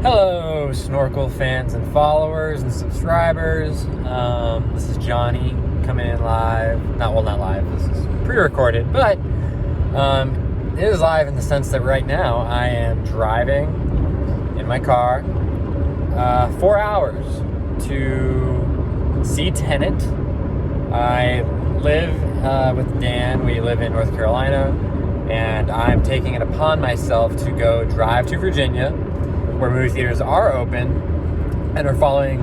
Hello, Snorkel fans and followers and subscribers. This is Johnny coming in live. Not live. This is pre-recorded, but it is live in the sense that right now I am driving in my car 4 hours to see Tenet. I live with Dan. We live in North Carolina, and I'm taking it upon myself to go drive to Virginia, where movie theaters are open and are following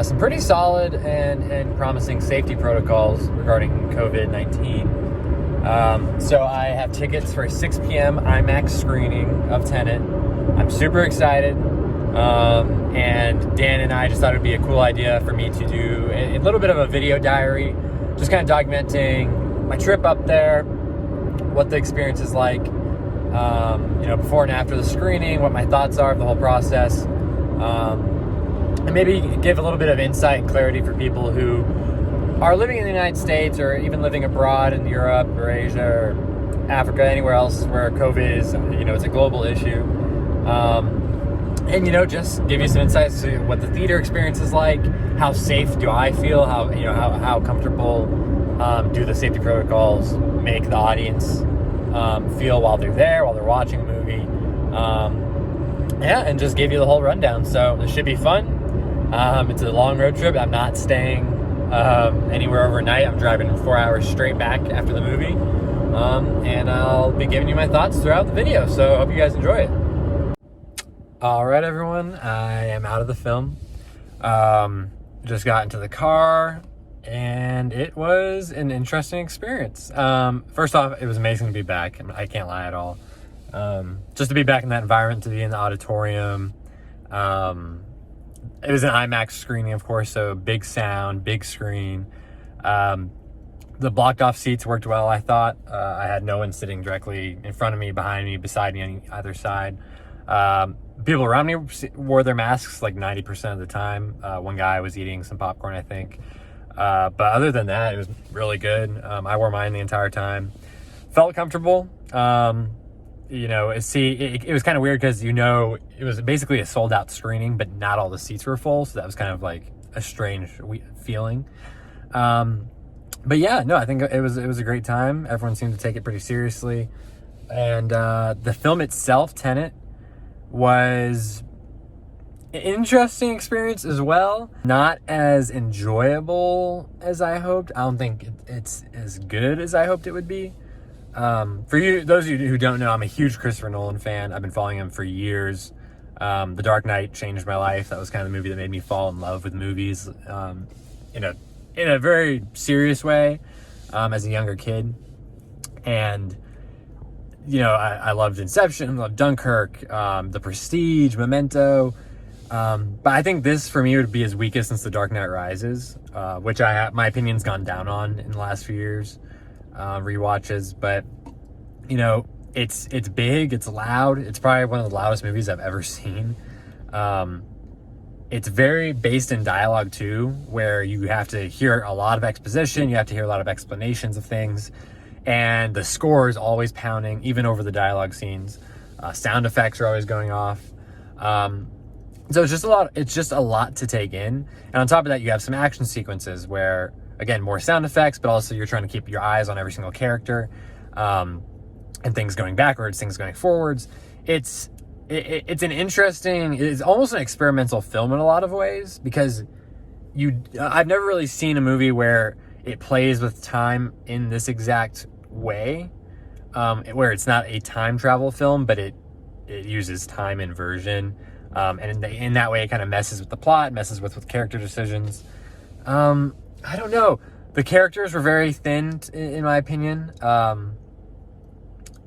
some pretty solid and promising safety protocols regarding COVID-19. So I have tickets for a 6 p.m. IMAX screening of Tenet. I'm super excited. And Dan and I just thought it would be a cool idea for me to do a little bit of a video diary, just kind of documenting my trip up there, what the experience is like, before and after the screening, what my thoughts are of the whole process, and maybe give a little bit of insight and clarity for people who are living in the United States or even living abroad in Europe or Asia or Africa, anywhere else where COVID is, it's a global issue. And just give you some insights to what the theater experience is like, how safe do I feel, how comfortable do the safety protocols make the audience feel while they're there, while they're watching a movie. And just give you the whole rundown. So it should be fun. It's a long road trip. I'm not staying anywhere overnight. I'm driving 4 hours straight back after the movie. And I'll be giving you my thoughts throughout the video. So I hope you guys enjoy it. All right, everyone. I am out of the film. Just got into the car, and it was an interesting experience. First off, it was amazing to be back. I can't lie at all. Just to be back in that environment, to be in the auditorium. It was an IMAX screening, of course, so big sound, big screen. The blocked off seats worked well, I thought. I had no one sitting directly in front of me, behind me, beside me on either side. People around me wore their masks like 90% of the time. One guy was eating some popcorn, I think. But other than that, it was really good. I wore mine the entire time. Felt comfortable. It was kind of weird because, it was basically a sold out screening, but not all the seats were full. So that was kind of like a strange feeling. But yeah, no, I think it was a great time. Everyone seemed to take it pretty seriously. And the film itself, Tenet, was an interesting experience as well. Not as enjoyable as I hoped. I don't think it's as good as I hoped it would be. For you, those of you who don't know, I'm a huge Christopher Nolan fan. I've been following him for years. The Dark Knight changed my life. That was kind of the movie that made me fall in love with movies in a very serious way as a younger kid. And I loved Inception, loved Dunkirk, The Prestige, Memento. But I think this, for me, would be his weakest since The Dark Knight Rises, which my opinion's gone down on in the last few years, rewatches. But, it's big, it's loud. It's probably one of the loudest movies I've ever seen. It's very based in dialogue, too, where you have to hear a lot of exposition. You have to hear a lot of explanations of things. And the score is always pounding, even over the dialogue scenes. Sound effects are always going off. So it's just a lot to take in. And on top of that, you have some action sequences where, again, more sound effects, but also you're trying to keep your eyes on every single character, and things going backwards, things going forwards. It's almost an experimental film in a lot of ways, because I've never really seen a movie where it plays with time in this exact way, where it's not a time travel film, but it uses time inversion. And in that way, it kind of messes with the plot, messes with character decisions. I don't know. The characters were very thin, in my opinion.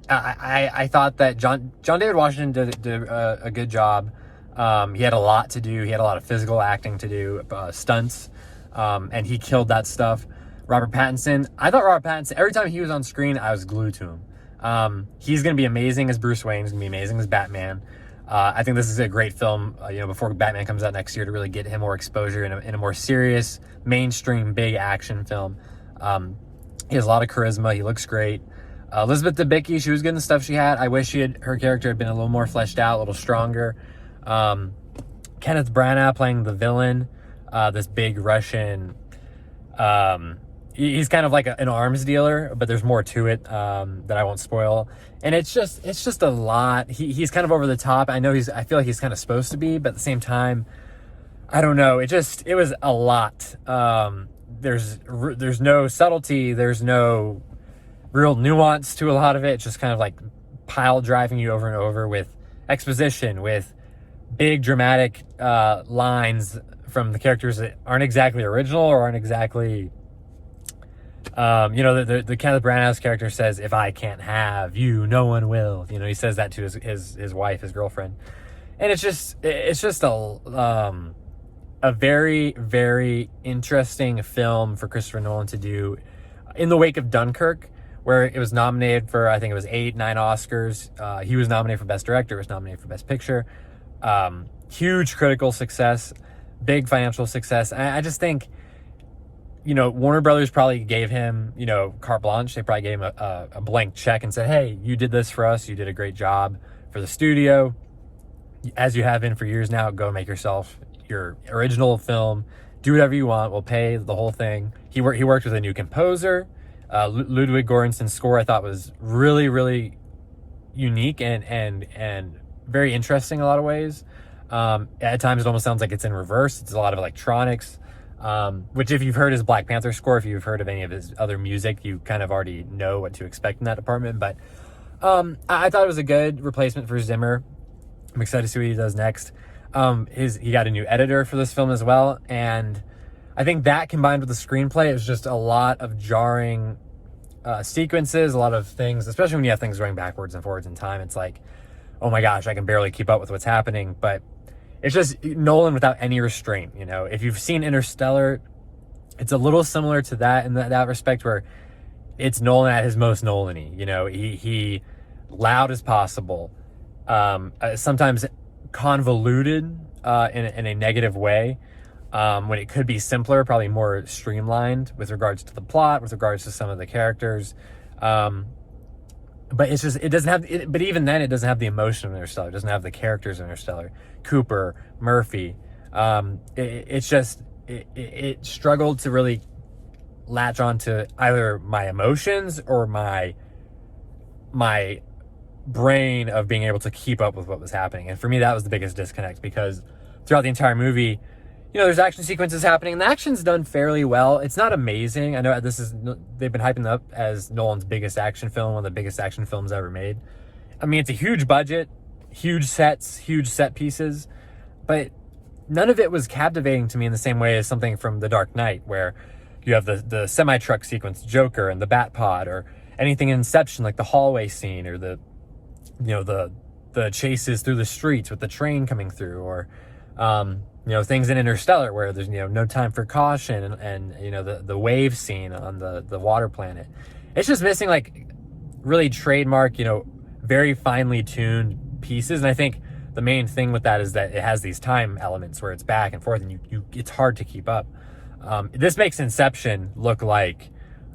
I thought that John David Washington did a good job. He had a lot to do. He had a lot of physical acting to do, stunts, and he killed that stuff. Robert Pattinson, every time he was on screen, I was glued to him. He's going to be amazing as Bruce Wayne. He's going to be amazing as Batman. I think this is a great film, before Batman comes out next year, to really get him more exposure in a more serious, mainstream, big action film. He has a lot of charisma. He looks great. Elizabeth Debicki, she was good in the stuff she had. I wish her character had been a little more fleshed out, a little stronger. Kenneth Branagh playing the villain, this big Russian. He's kind of like an arms dealer, but there's more to it that I won't spoil. And it's just a lot. He's kind of over the top. I feel like he's kind of supposed to be, but at the same time, I don't know. It was a lot. There's no subtlety. There's no real nuance to a lot of it. It's just kind of like pile driving you over and over with exposition, with big dramatic lines from the characters that aren't exactly original or aren't exactly, the Kenneth Branagh's character says, "If I can't have you, no one will." He says that to his wife, his girlfriend, and it's just a very, very interesting film for Christopher Nolan to do in the wake of Dunkirk, where it was nominated for, I think it was 8, 9 Oscars. He was nominated for Best Director, was nominated for Best Picture. Huge critical success, big financial success. I just think, Warner Brothers probably gave him, carte blanche. They probably gave him a blank check and said, "Hey, you did this for us. You did a great job for the studio. As you have been for years now, go make yourself your original film. Do whatever you want. We'll pay the whole thing." He worked with a new composer. Ludwig Göransson's score I thought was really, really unique and very interesting in a lot of ways. At times it almost sounds like it's in reverse. It's a lot of electronics, which if you've heard his Black Panther score, if you've heard of any of his other music, you kind of already know what to expect in that department. But I thought it was a good replacement for Zimmer. I'm excited to see what he does next. He got a new editor for this film as well, and I think that combined with the screenplay, it was just a lot of jarring sequences, a lot of things, especially when you have things going backwards and forwards in time. It's like, oh my gosh, I can barely keep up with what's happening. But it's just Nolan without any restraint. If you've seen Interstellar, it's a little similar to that in that respect, where it's Nolan at his most Nolan-y. He loud as possible, sometimes convoluted in a negative way, when it could be simpler, probably more streamlined with regards to the plot, with regards to some of the characters. But it doesn't have, but even then it doesn't have the emotion of Interstellar. It doesn't have the characters of Interstellar. Cooper, Murphy. It struggled to really latch on to either my emotions or my brain of being able to keep up with what was happening. And for me, that was the biggest disconnect, because throughout the entire movie, there's action sequences happening, and the action's done fairly well. It's not amazing. I know they've been hyping it up as Nolan's biggest action film, one of the biggest action films ever made. I mean, it's a huge budget, huge sets, huge set pieces, but none of it was captivating to me in the same way as something from The Dark Knight, where you have the semi-truck sequence, Joker, and the Bat Pod, or anything in Inception, like the hallway scene, or the chases through the streets with the train coming through, or things in Interstellar where there's no time for caution, and the wave scene on the water planet. It's just missing really trademark, very finely tuned pieces. And I think the main thing with that is that it has these time elements where it's back and forth, and it's hard to keep up. This makes Inception look like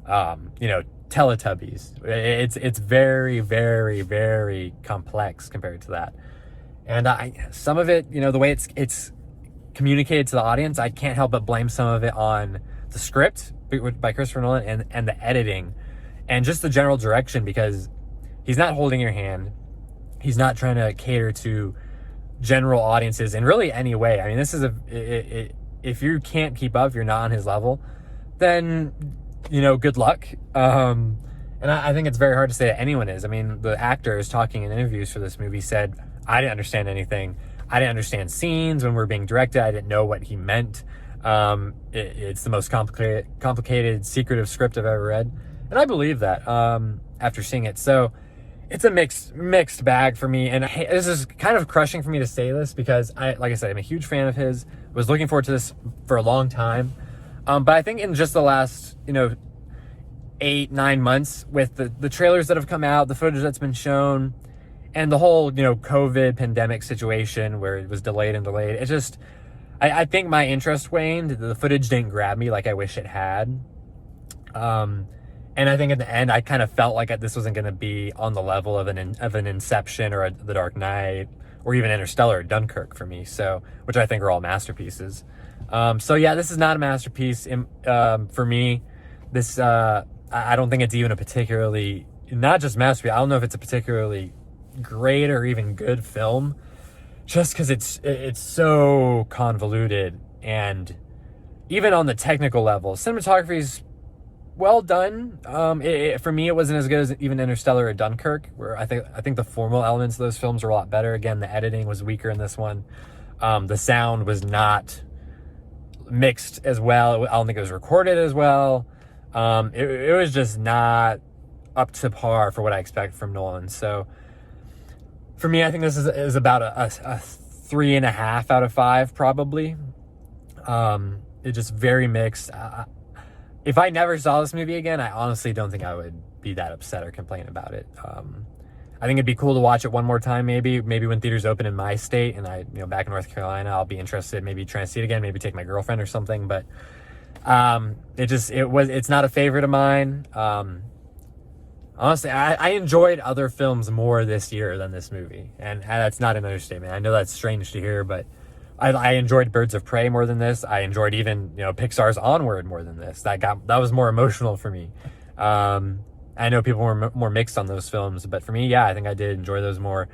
Teletubbies. It's very, very, very complex compared to that. And some of it, the way it's communicated to the audience, I can't help but blame some of it on the script by Christopher Nolan and the editing and just the general direction, because he's not holding your hand. He's not trying to cater to general audiences in really any way. I mean, this is if you can't keep up, if you're not on his level, then good luck. And I think it's very hard to say that anyone is. I mean, the actor is talking in interviews for this movie, said, "I didn't understand anything. I didn't understand scenes when we were being directed. I didn't know what he meant. It's the most complicated, secretive script I've ever read." And I believe that after seeing it. So it's a mixed bag for me. And this is kind of crushing for me to say this, because like I said, I'm a huge fan of his. Was looking forward to this for a long time. But I think in just the last, 8-9 months, with the trailers that have come out, the footage that's been shown, and the whole, COVID pandemic situation where it was delayed, it just, I think my interest waned. The footage didn't grab me like I wish it had. And I think at the end, I kind of felt like this wasn't going to be on the level of an Inception or The Dark Knight or even Interstellar or Dunkirk for me. So, which I think are all masterpieces. So yeah, this is not a masterpiece for me. This I don't think it's even a particularly, not just masterpiece. I don't know if it's a particularly great or even good film, just because it's so convoluted, and even on the technical level, cinematography is well done. For me, it wasn't as good as even Interstellar or Dunkirk, where I think the formal elements of those films are a lot better. Again, the editing was weaker in this one. The sound was not mixed as well. I don't think it was recorded as well. It was just not up to par for what I expect from Nolan. So for me, I think this is about a 3.5 out of 5, probably. It's just very mixed. If I never saw this movie again, I honestly don't think I would be that upset or complain about it. I think it'd be cool to watch it one more time, maybe when theaters open in my state and back in North Carolina, I'll be interested, maybe trying to see it again, maybe take my girlfriend or something. But it's not a favorite of mine. Honestly, I enjoyed other films more this year than this movie, and that's not an understatement. I know that's strange to hear, but I enjoyed Birds of Prey more than this. I enjoyed even Pixar's Onward more than this. That was more emotional for me. I know people were more mixed on those films, but for me, yeah, I think I did enjoy those more.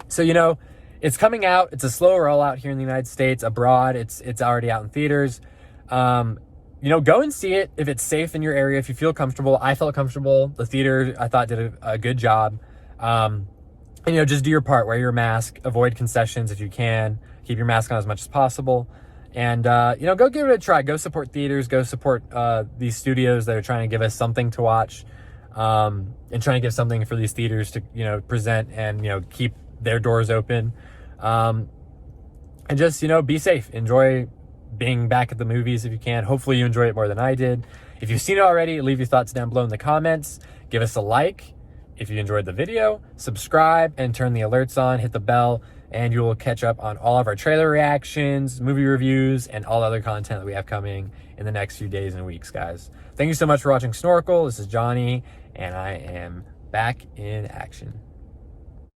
So it's coming out. It's a slow rollout here in the United States. Abroad, it's already out in theaters. Go and see it if it's safe in your area, if you feel comfortable. I felt comfortable. The theater, I thought, did a good job. And just do your part. Wear your mask. Avoid concessions if you can. Keep your mask on as much as possible. And, go give it a try. Go support theaters. Go support these studios that are trying to give us something to watch, and trying to give something for these theaters to, present and, keep their doors open. And just, be safe. Enjoy being back at the movies if you can. Hopefully you enjoy it more than I did. If you've seen it already, leave your thoughts down below in the comments. Give us a like if you enjoyed the video. Subscribe and turn the alerts on. Hit the bell, and you will catch up on all of our trailer reactions, movie reviews, and all other content that we have coming in the next few days and weeks, guys. Thank you so much for watching Snorkel. This is Johnny, and I am back in action.